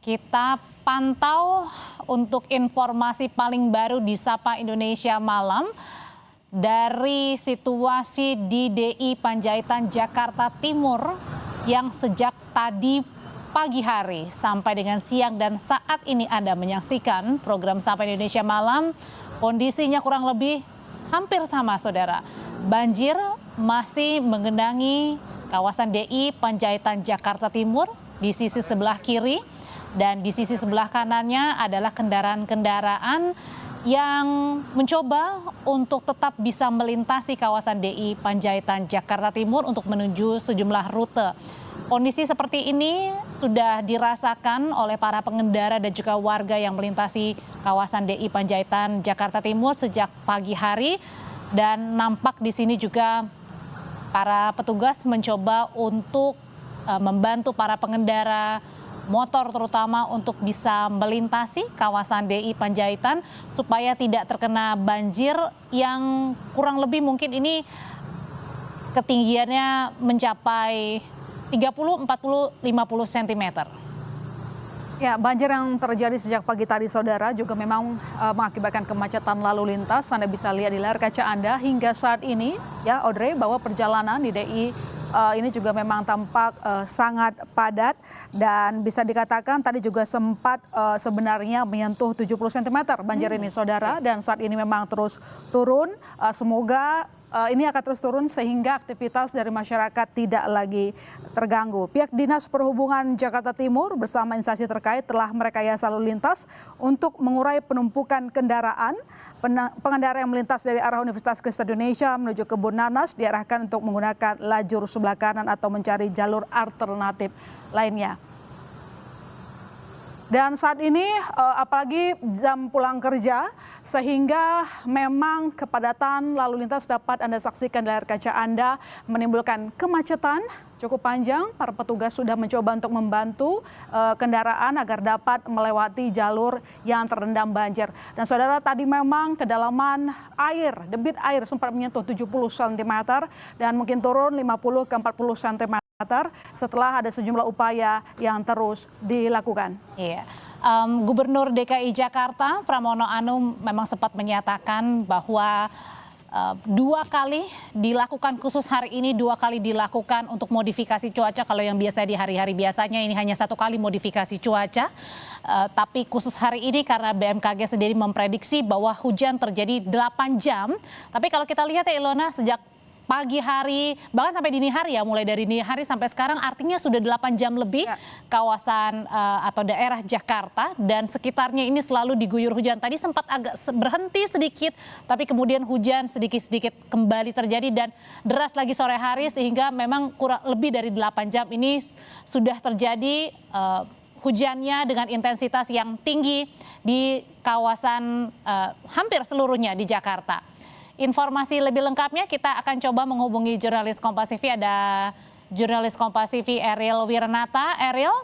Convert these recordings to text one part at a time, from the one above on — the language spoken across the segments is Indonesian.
Kita pantau untuk informasi paling baru di Sapa Indonesia Malam dari situasi di DI Panjaitan Jakarta Timur yang sejak tadi pagi hari sampai dengan siang dan saat ini Anda menyaksikan program Sapa Indonesia Malam, kondisinya kurang lebih hampir sama, saudara. Banjir masih menggenangi kawasan DI Panjaitan Jakarta Timur di sisi sebelah kiri. Dan di sisi sebelah kanannya adalah kendaraan-kendaraan yang mencoba untuk tetap bisa melintasi kawasan DI Panjaitan Jakarta Timur untuk menuju sejumlah rute. Kondisi seperti ini sudah dirasakan oleh para pengendara dan juga warga yang melintasi kawasan DI Panjaitan Jakarta Timur sejak pagi hari. Dan nampak di sini juga para petugas mencoba untuk membantu para pengendara motor terutama untuk bisa melintasi kawasan DI Panjaitan supaya tidak terkena banjir yang kurang lebih mungkin ini ketinggiannya mencapai 30, 40, 50 cm. Ya, banjir yang terjadi sejak pagi tadi, saudara, juga memang mengakibatkan kemacetan lalu lintas. Anda bisa lihat di layar kaca Anda hingga saat ini, ya Audrey, bahwa perjalanan di DI ini juga memang tampak sangat padat dan bisa dikatakan tadi juga sempat sebenarnya menyentuh 70 cm banjir ini, saudara, dan saat ini memang terus turun. Semoga ini akan terus turun sehingga aktivitas dari masyarakat tidak lagi terganggu. Pihak Dinas Perhubungan Jakarta Timur bersama instansi terkait telah merekayasa lalu lintas untuk mengurai penumpukan kendaraan. Pengendara yang melintas dari arah Universitas Kristen Indonesia menuju Kebun Nanas diarahkan untuk menggunakan lajur sebelah kanan atau mencari jalur alternatif lainnya. Dan saat ini apalagi jam pulang kerja sehingga memang kepadatan lalu lintas dapat Anda saksikan di layar kaca Anda menimbulkan kemacetan cukup panjang. Para petugas sudah mencoba untuk membantu kendaraan agar dapat melewati jalur yang terendam banjir. Dan saudara, tadi memang kedalaman air, debit air sempat menyentuh 70 cm dan mungkin turun 50 ke 40 cm. Setelah ada sejumlah upaya yang terus dilakukan. Iya. Gubernur DKI Jakarta Pramono Anung memang sempat menyatakan bahwa 2 kali dilakukan, khusus hari ini 2 kali dilakukan untuk modifikasi cuaca. Kalau yang biasa di hari-hari biasanya ini hanya 1 kali modifikasi cuaca. Tapi khusus hari ini karena BMKG sendiri memprediksi bahwa hujan terjadi 8 jam. Tapi kalau kita lihat ya Ilona, sejak pagi hari, bahkan sampai dini hari ya, mulai dari dini hari sampai sekarang artinya sudah 8 jam lebih kawasan atau daerah Jakarta dan sekitarnya ini selalu diguyur hujan. Tadi sempat agak berhenti sedikit, tapi kemudian hujan sedikit-sedikit kembali terjadi dan deras lagi sore hari sehingga memang kurang lebih dari 8 jam ini sudah terjadi hujannya dengan intensitas yang tinggi di kawasan hampir seluruhnya di Jakarta. Informasi lebih lengkapnya kita akan coba menghubungi jurnalis Kompas TV. Ada jurnalis Kompas TV Ariel Wiranata. Ariel,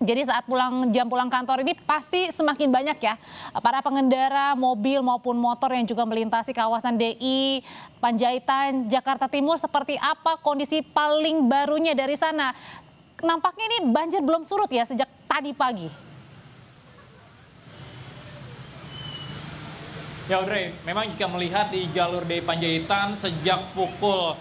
jadi saat jam pulang kantor ini pasti semakin banyak ya para pengendara mobil maupun motor yang juga melintasi kawasan DI Panjaitan Jakarta Timur. Seperti apa kondisi paling barunya dari sana? Nampaknya ini banjir belum surut ya sejak tadi pagi. Ya Audrey, memang jika melihat di jalur DI Panjaitan sejak pukul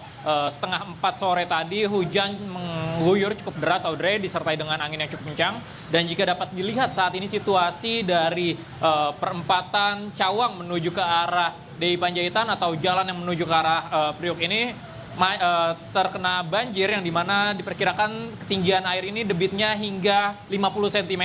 setengah 4 sore tadi hujan mengguyur cukup deras, Audrey, disertai dengan angin yang cukup kencang. Dan jika dapat dilihat saat ini situasi dari perempatan Cawang menuju ke arah DI Panjaitan atau jalan yang menuju ke arah Priok ini terkena banjir yang dimana diperkirakan ketinggian air ini debitnya hingga 50 cm.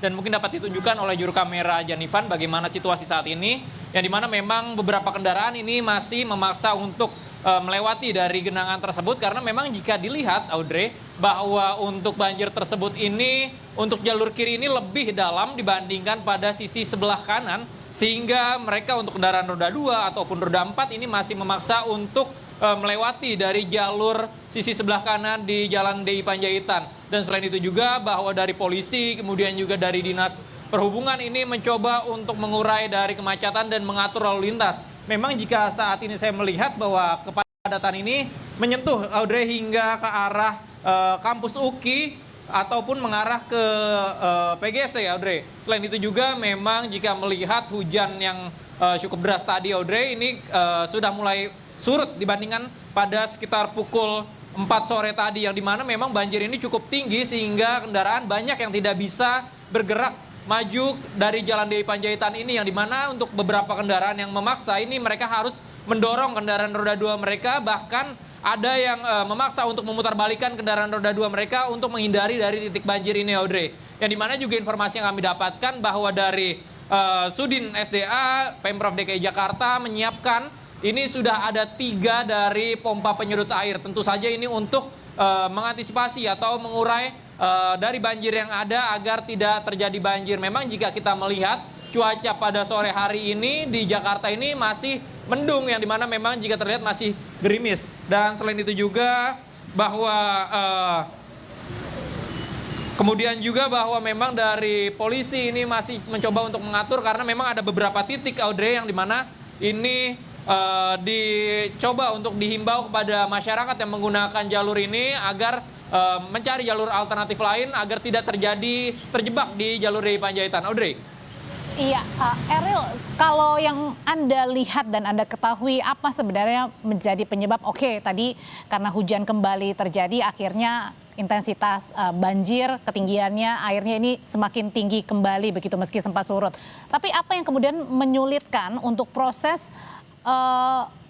Dan mungkin dapat ditunjukkan oleh juru kamera Janivan bagaimana situasi saat ini, yang dimana memang beberapa kendaraan ini masih memaksa untuk melewati dari genangan tersebut karena memang jika dilihat, Audrey, bahwa untuk banjir tersebut ini untuk jalur kiri ini lebih dalam dibandingkan pada sisi sebelah kanan, sehingga mereka untuk kendaraan roda 2 ataupun roda 4 ini masih memaksa untuk melewati dari jalur sisi sebelah kanan di Jalan DI Panjaitan. Dan selain itu juga bahwa dari polisi kemudian juga dari Dinas Perhubungan ini mencoba untuk mengurai dari kemacetan dan mengatur lalu lintas. Memang jika saat ini saya melihat bahwa kepadatan ini menyentuh, Audrey, hingga ke arah kampus UKI ataupun mengarah ke PGC, Audrey. Selain itu juga memang jika melihat hujan yang cukup deras tadi, Audrey, ini sudah mulai surut dibandingkan pada sekitar pukul 4 sore tadi, yang dimana memang banjir ini cukup tinggi sehingga kendaraan banyak yang tidak bisa bergerak maju dari Jalan DI Panjaitan ini, yang dimana untuk beberapa kendaraan yang memaksa ini mereka harus mendorong kendaraan roda 2 mereka, bahkan ada yang memaksa untuk memutarbalikan kendaraan roda 2 mereka untuk menghindari dari titik banjir ini, Audrey. Yang dimana juga informasi yang kami dapatkan bahwa dari Sudin SDA, Pemprov DKI Jakarta menyiapkan ini sudah ada 3 dari pompa penyedot air. Tentu saja ini untuk mengantisipasi atau mengurai dari banjir yang ada agar tidak terjadi banjir. Memang jika kita melihat cuaca pada sore hari ini di Jakarta ini masih mendung, yang dimana memang jika terlihat masih gerimis. Dan selain itu juga bahwa kemudian juga bahwa memang dari polisi ini masih mencoba untuk mengatur, karena memang ada beberapa titik, Audrey, yang dimana ini dicoba untuk dihimbau kepada masyarakat yang menggunakan jalur ini agar mencari jalur alternatif lain agar tidak terjebak di jalur DI Panjaitan, Audrey. Iya, Eril, kalau yang Anda lihat dan Anda ketahui apa sebenarnya menjadi penyebab, oke, tadi karena hujan kembali terjadi akhirnya intensitas banjir, ketinggiannya, airnya ini semakin tinggi kembali begitu meski sempat surut. Tapi apa yang kemudian menyulitkan untuk proses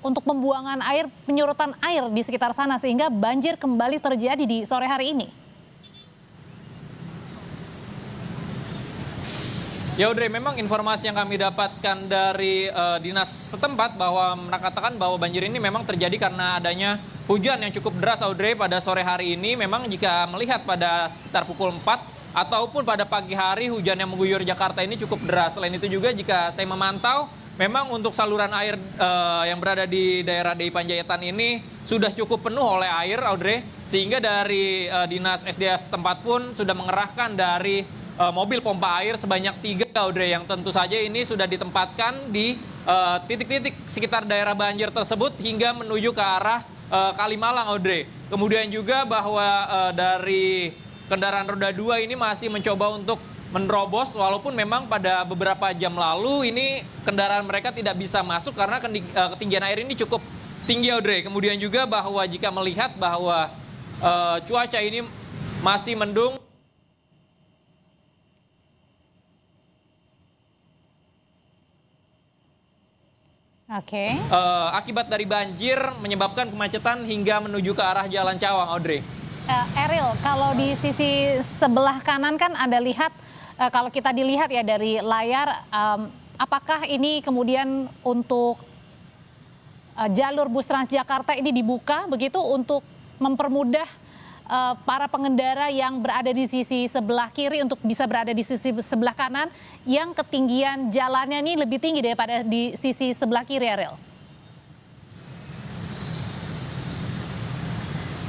untuk pembuangan air, penyurutan air di sekitar sana sehingga banjir kembali terjadi di sore hari ini? Ya, Audrey, memang informasi yang kami dapatkan dari dinas setempat bahwa mengatakan bahwa banjir ini memang terjadi karena adanya hujan yang cukup deras, Audrey, pada sore hari ini. Memang jika melihat pada sekitar pukul 4 ataupun pada pagi hari, hujan yang mengguyur Jakarta ini cukup deras. Selain itu juga jika saya memantau, memang untuk saluran air yang berada di daerah DI Panjaitan ini sudah cukup penuh oleh air, Audrey. Sehingga dari dinas SDA setempat pun sudah mengerahkan dari mobil pompa air sebanyak 3, Audrey, yang tentu saja ini sudah ditempatkan di titik-titik sekitar daerah banjir tersebut hingga menuju ke arah Kalimalang, Audrey. Kemudian juga bahwa dari kendaraan roda 2 ini masih mencoba untuk menerobos, walaupun memang pada beberapa jam lalu ini kendaraan mereka tidak bisa masuk karena ketinggian air ini cukup tinggi, Audrey. Kemudian juga bahwa jika melihat bahwa cuaca ini masih mendung, akibat dari banjir menyebabkan kemacetan hingga menuju ke arah Jalan Cawang, Audrey. Eril, kalau di sisi sebelah kanan kan Anda lihat, kalau kita dilihat ya dari layar, apakah ini kemudian untuk jalur bus Transjakarta ini dibuka begitu untuk mempermudah para pengendara yang berada di sisi sebelah kiri untuk bisa berada di sisi sebelah kanan yang ketinggian jalannya ini lebih tinggi daripada di sisi sebelah kiri, Eril?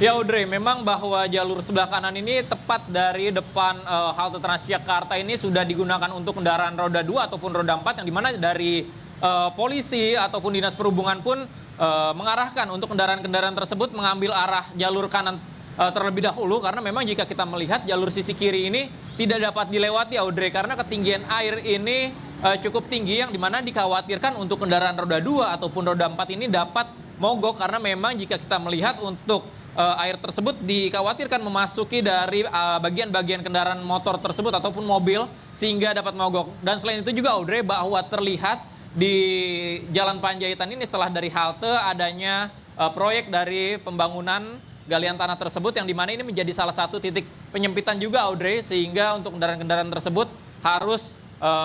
Ya, Audrey, memang bahwa jalur sebelah kanan ini tepat dari depan halte Transjakarta ini sudah digunakan untuk kendaraan roda 2 ataupun roda 4, yang dimana dari polisi ataupun dinas perhubungan pun mengarahkan untuk kendaraan-kendaraan tersebut mengambil arah jalur kanan terlebih dahulu, karena memang jika kita melihat jalur sisi kiri ini tidak dapat dilewati, Audrey, karena ketinggian air ini cukup tinggi, yang dimana dikhawatirkan untuk kendaraan roda 2 ataupun roda 4 ini dapat mogok, karena memang jika kita melihat untuk air tersebut dikhawatirkan memasuki dari bagian-bagian kendaraan motor tersebut ataupun mobil sehingga dapat mogok. Dan selain itu juga, Audrey, bahwa terlihat di Jalan Panjaitan ini setelah dari halte adanya proyek dari pembangunan galian tanah tersebut, yang dimana ini menjadi salah satu titik penyempitan juga, Audrey, sehingga untuk kendaraan-kendaraan tersebut harus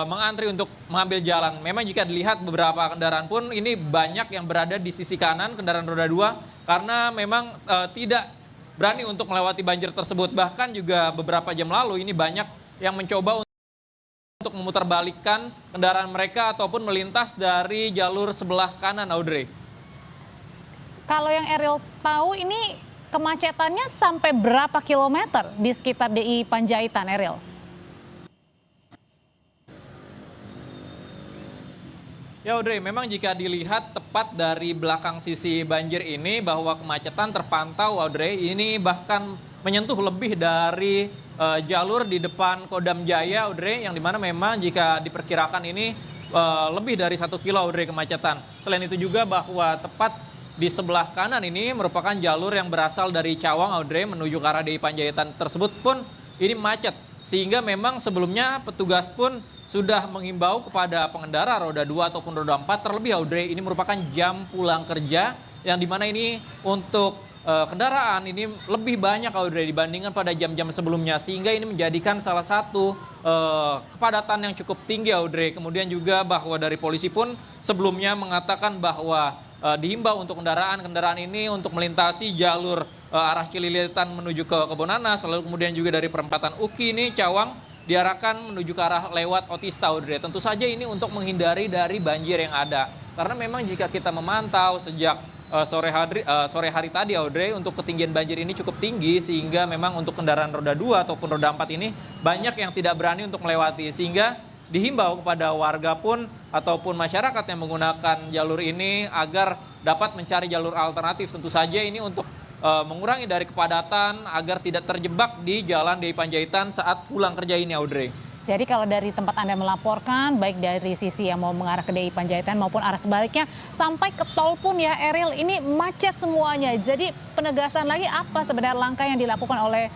mengantri untuk mengambil jalan. Memang jika dilihat beberapa kendaraan pun ini banyak yang berada di sisi kanan kendaraan roda 2 karena memang tidak berani untuk melewati banjir tersebut. Bahkan juga beberapa jam lalu ini banyak yang mencoba untuk memutarbalikkan kendaraan mereka ataupun melintas dari jalur sebelah kanan, Audrey. Kalau yang Eril tahu ini kemacetannya sampai berapa kilometer di sekitar DI Panjaitan, Eril? Ya, Audrey, memang jika dilihat tepat dari belakang sisi banjir ini bahwa kemacetan terpantau, Audrey, ini bahkan menyentuh lebih dari jalur di depan Kodam Jaya, Audrey, yang dimana memang jika diperkirakan ini lebih dari 1 kilo, Audrey, kemacetan. Selain itu juga bahwa tepat di sebelah kanan ini merupakan jalur yang berasal dari Cawang, Audrey, menuju ke arah DI Panjaitan tersebut pun ini macet. Sehingga memang sebelumnya petugas pun sudah menghimbau kepada pengendara roda 2 ataupun roda 4, terlebih, Audrey, ini merupakan jam pulang kerja, yang dimana ini untuk kendaraan ini lebih banyak, Audrey, dibandingkan pada jam-jam sebelumnya, sehingga ini menjadikan salah satu kepadatan yang cukup tinggi, Audrey. Kemudian juga bahwa dari polisi pun sebelumnya mengatakan bahwa dihimbau untuk kendaraan ini untuk melintasi jalur arah Cililitan menuju ke Kebonanas, lalu kemudian juga dari perempatan UKI ini Cawang diarahkan menuju ke arah lewat Otista, Audrey. Tentu saja ini untuk menghindari dari banjir yang ada, karena memang jika kita memantau sejak sore hari tadi, Audrey, untuk ketinggian banjir ini cukup tinggi, sehingga memang untuk kendaraan roda 2 ataupun roda 4 ini banyak yang tidak berani untuk melewati, sehingga dihimbau kepada warga pun ataupun masyarakat yang menggunakan jalur ini agar dapat mencari jalur alternatif. Tentu saja ini untuk mengurangi dari kepadatan agar tidak terjebak di jalan DI Panjaitan saat pulang kerja ini, Audrey. Jadi kalau dari tempat Anda melaporkan, baik dari sisi yang mau mengarah ke DI Panjaitan maupun arah sebaliknya, sampai ke tol pun ya, Eril, ini macet semuanya. Jadi penegasan lagi apa sebenarnya langkah yang dilakukan oleh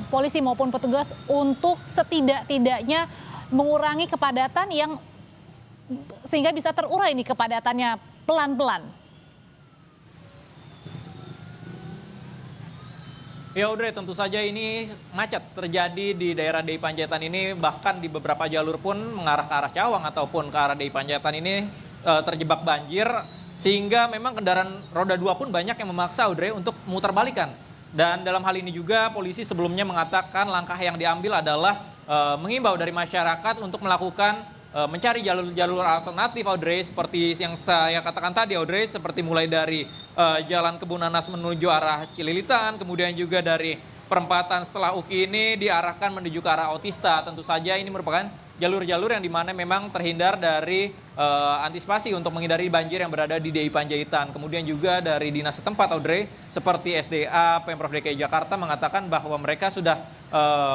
polisi maupun petugas untuk setidak-tidaknya mengurangi kepadatan yang sehingga bisa terurai nih kepadatannya pelan-pelan? Ya, Audrey, tentu saja ini macet terjadi di daerah DI Panjaitan ini, bahkan di beberapa jalur pun mengarah ke arah Cawang ataupun ke arah DI Panjaitan ini terjebak banjir, sehingga memang kendaraan roda 2 pun banyak yang memaksa, Audrey, untuk mutar balikan. Dan dalam hal ini juga polisi sebelumnya mengatakan langkah yang diambil adalah menghimbau dari masyarakat untuk melakukan mencari jalur-jalur alternatif, Audrey, seperti yang saya katakan tadi, Audrey, seperti mulai dari Jalan Kebonanas menuju arah Cililitan, kemudian juga dari perempatan setelah UKI ini diarahkan menuju ke arah Otista. Tentu saja ini merupakan jalur-jalur yang dimana memang terhindar dari antisipasi untuk menghindari banjir yang berada di DI Panjaitan. Kemudian juga dari dinas setempat, Audrey, seperti SDA, Pemprov DKI Jakarta mengatakan bahwa mereka sudah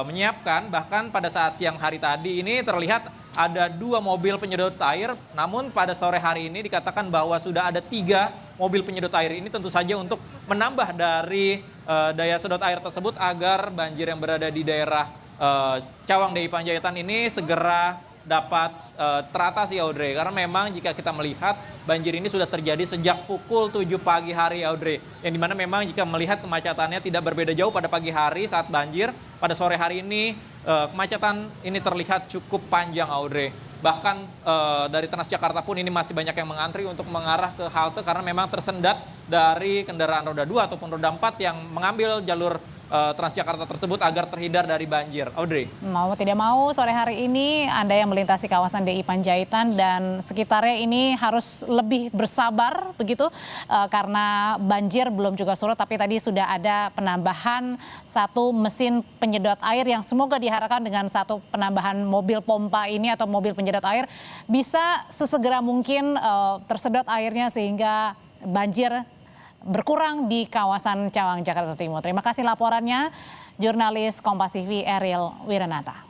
menyiapkan, bahkan pada saat siang hari tadi ini terlihat ada 2 mobil penyedot air, namun pada sore hari ini dikatakan bahwa sudah ada 3 mobil penyedot air. Ini tentu saja untuk menambah dari daya sedot air tersebut agar banjir yang berada di daerah Cawang DI Panjaitan ini segera dapat teratasi, Audrey. Karena memang jika kita melihat banjir ini sudah terjadi sejak pukul 7 pagi hari, Audrey. Yang dimana memang jika melihat kemacetannya tidak berbeda jauh pada pagi hari saat banjir, pada sore hari ini kemacetan ini terlihat cukup panjang, Audrey. Bahkan dari Transjakarta pun ini masih banyak yang mengantri untuk mengarah ke halte karena memang tersendat dari kendaraan roda 2 ataupun roda 4 yang mengambil jalur Transjakarta tersebut agar terhindar dari banjir. Audrey. Mau tidak mau sore hari ini Anda yang melintasi kawasan DI Panjaitan dan sekitarnya ini harus lebih bersabar begitu karena banjir belum juga surut, tapi tadi sudah ada penambahan 1 mesin penyedot air yang semoga diharapkan dengan 1 penambahan mobil pompa ini atau mobil penyedot air bisa sesegera mungkin tersedot airnya sehingga banjir berkurang di kawasan Cawang, Jakarta Timur. Terima kasih laporannya, jurnalis Kompas TV Eril Wiranata.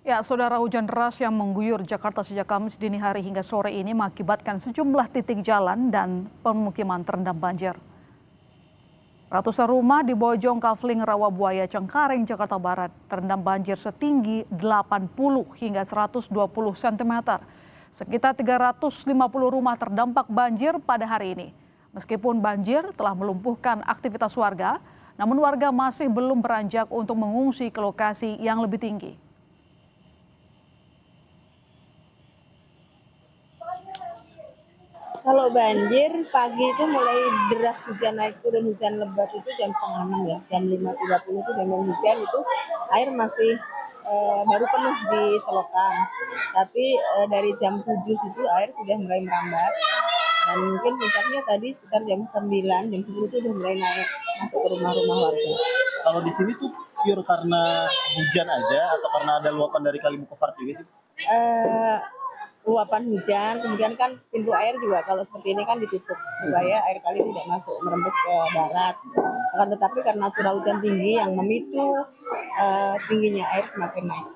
Ya, saudara, hujan deras yang mengguyur Jakarta sejak Kamis dini hari hingga sore ini mengakibatkan sejumlah titik jalan dan pemukiman terendam banjir. Ratusan rumah di Bojong Kafling, Rawabuaya, Cengkareng, Jakarta Barat terendam banjir setinggi 80 hingga 120 cm. Sekitar 350 rumah terdampak banjir pada hari ini. Meskipun banjir telah melumpuhkan aktivitas warga, namun warga masih belum beranjak untuk mengungsi ke lokasi yang lebih tinggi. Kalau banjir pagi itu mulai deras hujan naik turun hujan lebat itu jam 5:30 ya, jam 5:30 itu memang hujan itu air masih baru penuh di selokan, tapi dari jam 7 itu air sudah mulai merambat dan mungkin puncaknya tadi sekitar jam 9, jam 10 itu sudah mulai naik masuk ke rumah-rumah warga. Kalau di sini tuh pure karena hujan aja atau karena ada luapan dari Kali Mukefart juga sih? Luapan hujan, kemudian kan pintu air juga kalau seperti ini kan ditutup supaya air kali tidak masuk merembes ke darat. Akan tetapi karena curah hujan tinggi yang memicu tingginya air semakin naik.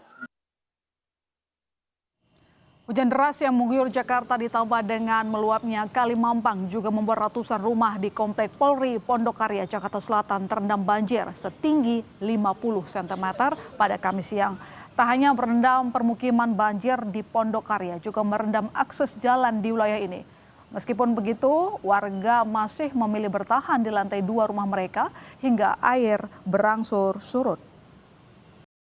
Hujan deras yang mengguyur Jakarta ditambah dengan meluapnya Kali Mampang juga membuat ratusan rumah di Komplek Polri Pondokarya, Jakarta Selatan terendam banjir setinggi 50 cm pada Kamis siang. Tak hanya merendam permukiman, banjir di Pondokarya juga merendam akses jalan di wilayah ini. Meskipun begitu, warga masih memilih bertahan di lantai 2 rumah mereka hingga air berangsur surut.